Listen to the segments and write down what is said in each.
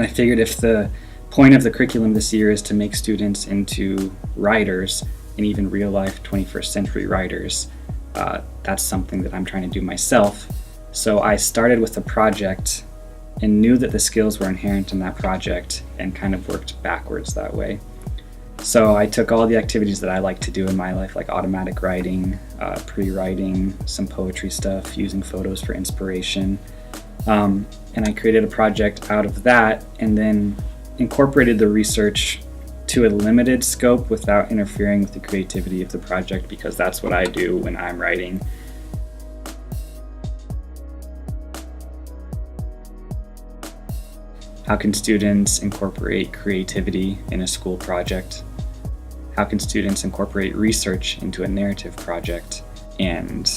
And I figured if the point of the curriculum this year is to make students into writers, and even real life 21st century writers, that's something that I'm trying to do myself. So I started with a project and knew that the skills were inherent in that project and kind of worked backwards that way. So I took all the activities that I like to do in my life, like automatic writing, pre-writing, some poetry stuff, using photos for inspiration, and I created a project out of that and then incorporated the research to a limited scope without interfering with the creativity of the project, because that's what I do when I'm writing. How can students incorporate creativity in a school project? How can students incorporate research into a narrative project? And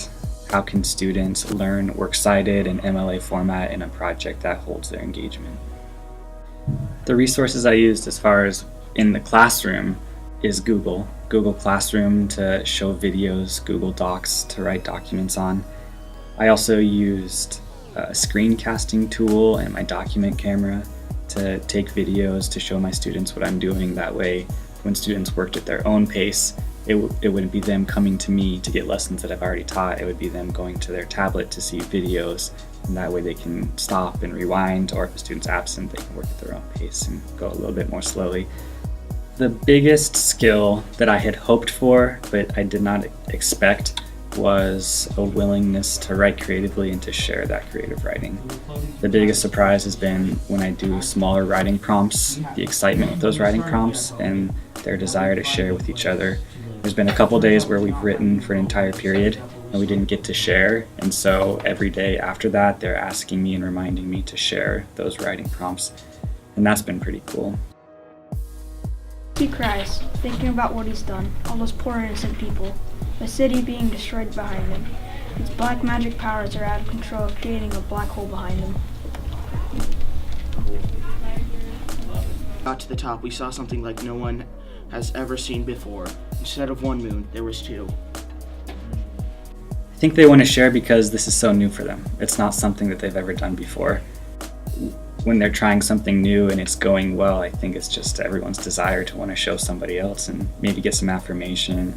how can students learn works cited and MLA format in a project that holds their engagement? The resources I used as far as in the classroom is Google Classroom to show videos, Google Docs to write documents on. I also used a screencasting tool and my document camera to take videos to show my students what I'm doing. That way, when students worked at their own pace, it wouldn't be them coming to me to get lessons that I've already taught. It would be them going to their tablet to see videos, and that way they can stop and rewind, or if a student's absent, they can work at their own pace and go a little bit more slowly. The biggest skill that I had hoped for, but I did not expect, was a willingness to write creatively and to share that creative writing. The biggest surprise has been when I do smaller writing prompts, the excitement with those writing prompts and their desire to share with each other. There's been a couple days where we've written for an entire period and we didn't get to share, and so every day after that they're asking me and reminding me to share those writing prompts, and that's been pretty cool. He cries, thinking about what he's done, all those poor innocent people, the city being destroyed behind him. His black magic powers are out of control, creating a black hole behind him. Got to the top, we saw something like no one has ever seen before. Instead of one moon, there was two. I think they want to share because this is so new for them. It's not something that they've ever done before. When they're trying something new and it's going well, I think it's just everyone's desire to want to show somebody else and maybe get some affirmation.